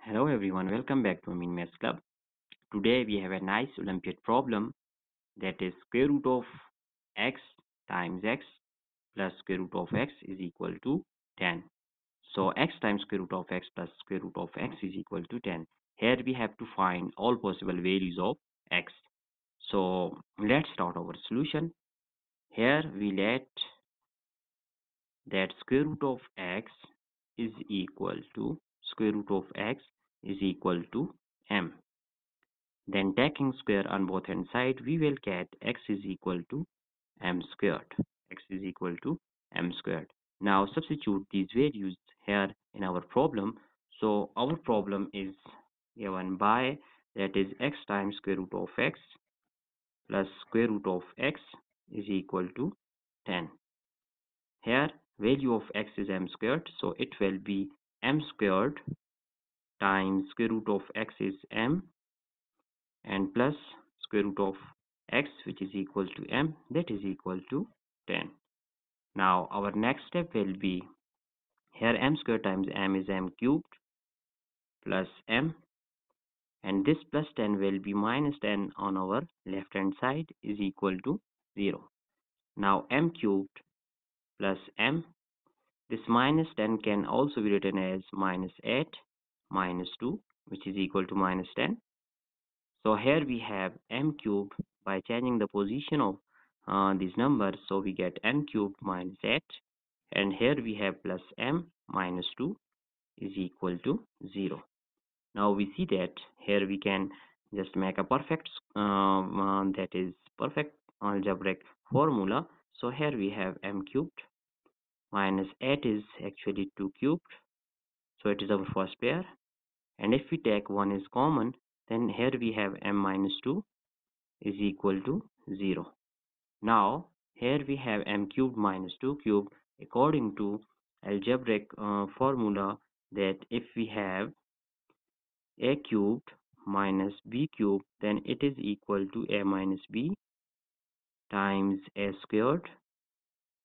Hello everyone, welcome back to Amin Math Club. Today we have a nice Olympiad problem that is square root of x times x plus square root of x is equal to 10. So x times square root of x plus square root of x is equal to 10. Here we have to find all possible values of x. So let's start our solution. Here we let that square root of x is equal to square root of x is equal to m. Then taking square on both hand side, we will get x is equal to m squared. X is equal to m squared. Now substitute these values here in our problem. So our problem is given by, that is, x times square root of x plus square root of x is equal to 10. Here value of x is m squared, so it will be m squared times square root of x is m and plus square root of x, which is equal to m, that is equal to 10. Now our next step will be, here m squared times m is m cubed plus m, and this plus 10 will be minus 10 on our left hand side is equal to 0. Now m cubed plus m, this minus 10 can also be written as minus 8 minus 2, which is equal to minus 10. So here we have m cubed. By changing the position of these numbers, so we get m cubed minus 8, and here we have plus m minus 2 is equal to 0. Now we see that here we can just make a perfect that is perfect algebraic formula. So here we have m cubed minus 8 is actually 2 cubed, so it is our first pair, and if we take 1 is common, then here we have m minus 2 is equal to 0. Now here we have m cubed minus 2 cubed according to algebraic formula, that if we have a cubed minus b cubed, then it is equal to a minus b times a squared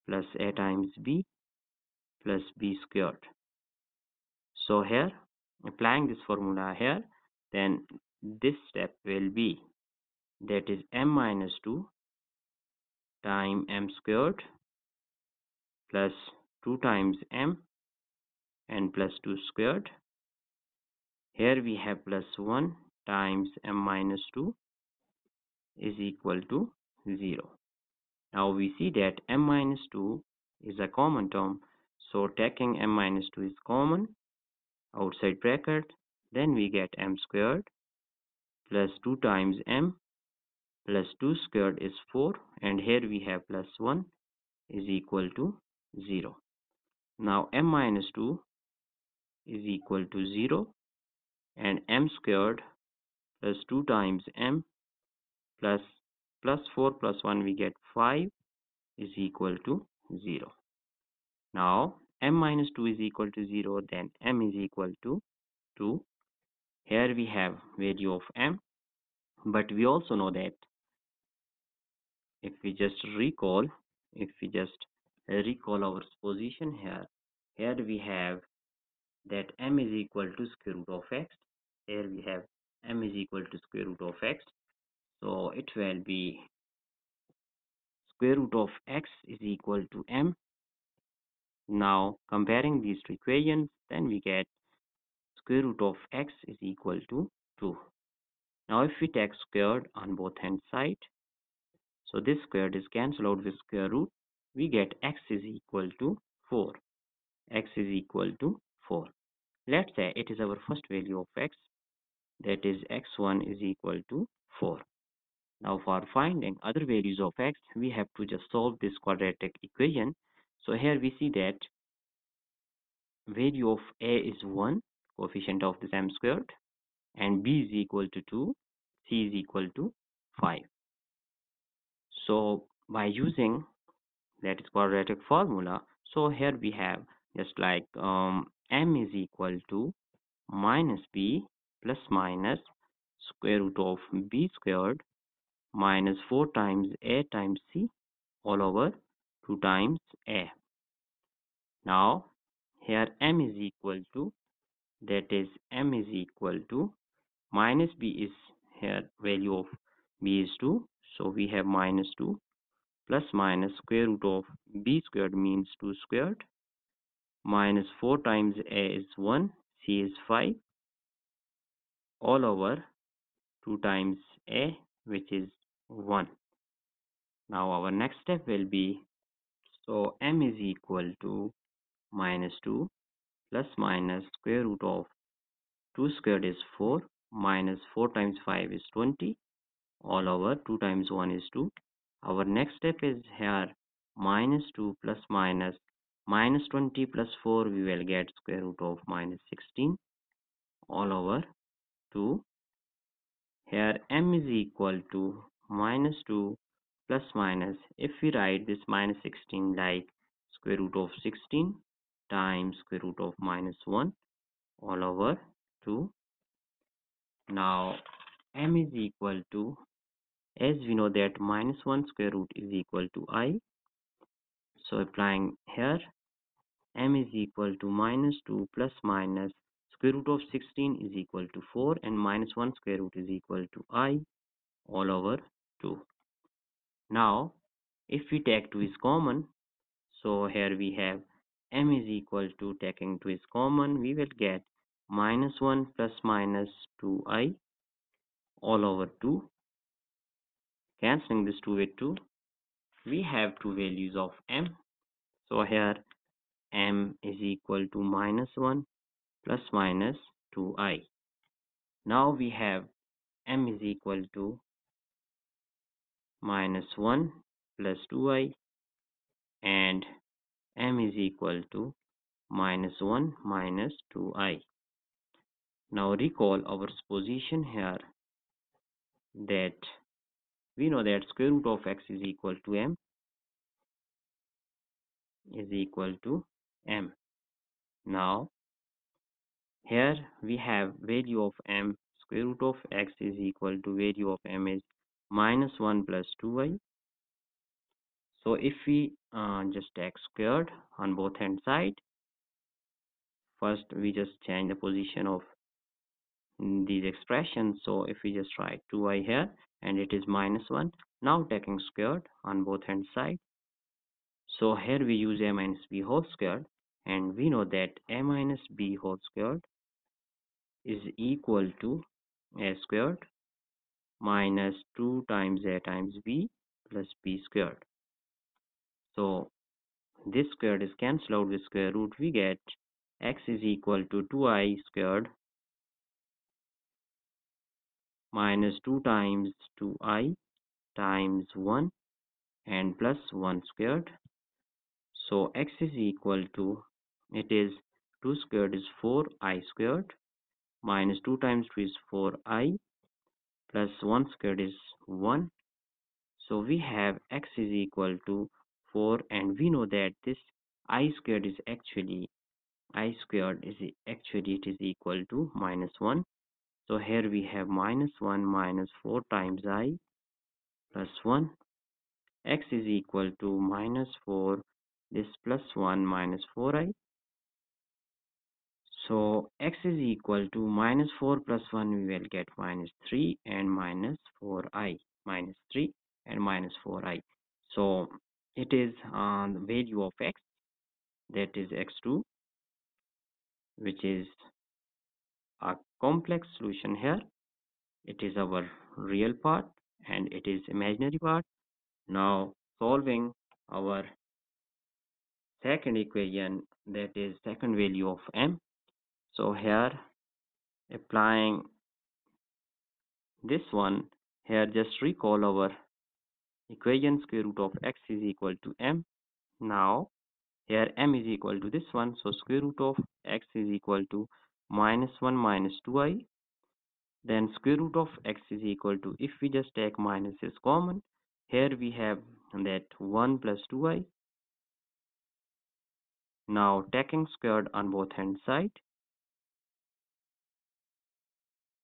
plus a times b plus b squared. So here, applying this formula here, then this step will be, that is m minus 2 times m squared plus 2 times m and plus 2 squared. Here we have plus 1 times m minus 2 is equal to 0. Now we see that m minus 2 is a common term, so taking m minus 2 is common outside bracket, then we get m squared plus 2 times m plus 2 squared is 4, and here we have plus 1 is equal to 0. Now m minus 2 is equal to 0, and m squared plus 2 times m plus 4 plus 1 we get 5 is equal to 0. Now m minus 2 is equal to 0, then m is equal to 2. Here we have value of m, but we also know that if we just recall our position here we have that m is equal to square root of x. Here we have m is equal to square root of x, so it will be square root of x is equal to m. Now comparing these two equations, then we get square root of x is equal to 2. Now if we take squared on both hand side, so this squared is cancelled out with square root, we get x is equal to 4. X is equal to 4. Let's say it is our first value of x, that is x1 is equal to 4. Now for finding other values of x, we have to just solve this quadratic equation. So here we see that value of a is 1, coefficient of this m squared, and b is equal to 2, c is equal to 5. So by using that is quadratic formula, so here we have just like m is equal to minus b plus minus square root of b squared minus 4 times a times c all over 2 times a. Now here m is equal to that is m is equal to minus b is here value of b is 2, so we have minus 2 plus minus square root of b squared means 2 squared minus 4 times a is 1, c is 5 all over 2 times a which is 1. Now our next step will be, so m is equal to minus 2 plus minus square root of 2 squared is 4 minus 4 times 5 is 20 all over 2 times 1 is 2. Our next step is here minus 2 plus minus minus 20 plus 4 we will get square root of minus 16 all over 2. Here m is equal to minus 2 plus minus, if we write this minus 16 like square root of 16 times square root of minus 1 all over 2. Now m is equal to, as we know that minus 1 square root is equal to I, so applying here m is equal to minus 2 plus minus square root of 16 is equal to 4 and minus 1 square root is equal to I all over 2. Now if we take 2 is common, so here we have m is equal to, taking 2 is common, we will get minus 1 plus minus 2i all over 2. Cancelling this 2 with 2, we have two values of m. So here m is equal to minus 1 plus minus 2i. Now we have m is equal to minus 1 plus 2i and m is equal to minus 1 minus 2i. Now recall our supposition here that we know that square root of x is equal to m is equal to m. Now here we have value of m, square root of x is equal to value of m is minus 1 plus 2y. So if we just take squared on both hand side, first we just change the position of these expressions. So if we just write 2y here and it is minus 1, now taking squared on both hand side, so here we use a minus b whole squared, and we know that a minus b whole squared is equal to a squared minus 2 times a times b plus b squared. So this squared is cancelled out with square root. We get x is equal to 2i squared minus 2 times 2i times 1 and plus 1 squared. So x is equal to, it is 2 squared is 4i squared minus 2 times 2 is 4i plus 1 squared is 1. So we have x is equal to 4, and we know that this I squared is actually it is equal to minus 1. So here we have minus 1 minus 4 times I plus 1. X is equal to minus 4, this plus 1 minus 4i. So x is equal to minus 4 plus 1, we will get minus 3 and minus 4i, minus 3 and minus 4i. So it is the value of x, that is x2, which is a complex solution here. It is our real part and it is imaginary part. Now solving our second equation, that is second value of m. So here applying this one, here just recall our equation, square root of x is equal to m. Now here m is equal to this one, so square root of x is equal to minus 1 minus 2i. Then square root of x is equal to, if we just take minus is common, here we have that 1 plus 2i. Now taking squared on both hand side,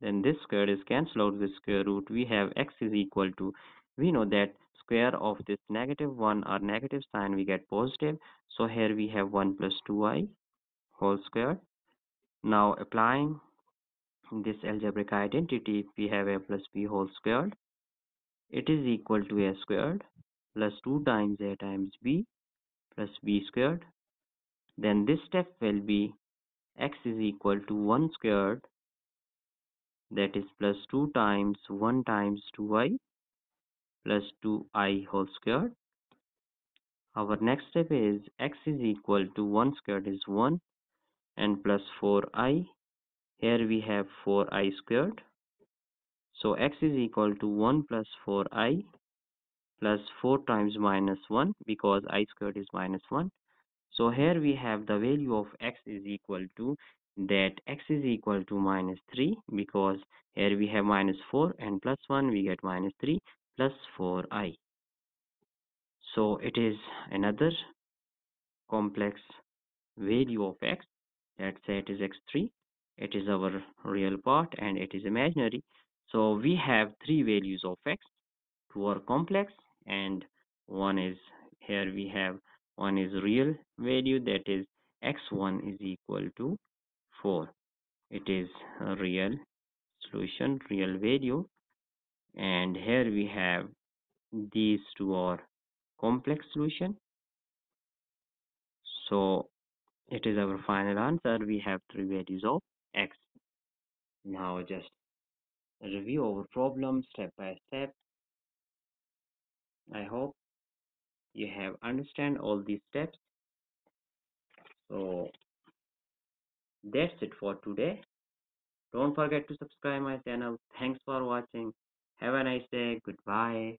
then this square is cancelled out with square root. We have x is equal to, we know that square of this negative 1 or negative sign we get positive, so here we have 1 plus 2i whole square Now applying this algebraic identity, we have a plus b whole squared. It is equal to a squared plus 2 times a times b plus b squared. Then this step will be x is equal to 1 squared, that is plus 2 times 1 times 2i plus 2i whole squared. Our next step is x is equal to 1 squared is 1 and plus 4i. Here we have 4i squared. So x is equal to 1 plus 4i plus 4 times minus 1 because I squared is minus 1. So here we have the value of x is equal to that x is equal to minus 3 because here we have minus 4 and plus 1 we get minus 3 plus 4i. So it is another complex value of x. Let's say it is x3. It is our real part and it is imaginary. So we have three values of x. Two are complex and one is, here we have one is real value, that is x1 is equal to 4. It is a real solution, real value, and here we have these two are complex solution. So it is our final answer. We have three values of x. Now just review our problem step by step. I hope you have understand all these steps. So that's it for today. Don't forget to subscribe my channel. Thanks for watching. Have a nice day. Goodbye.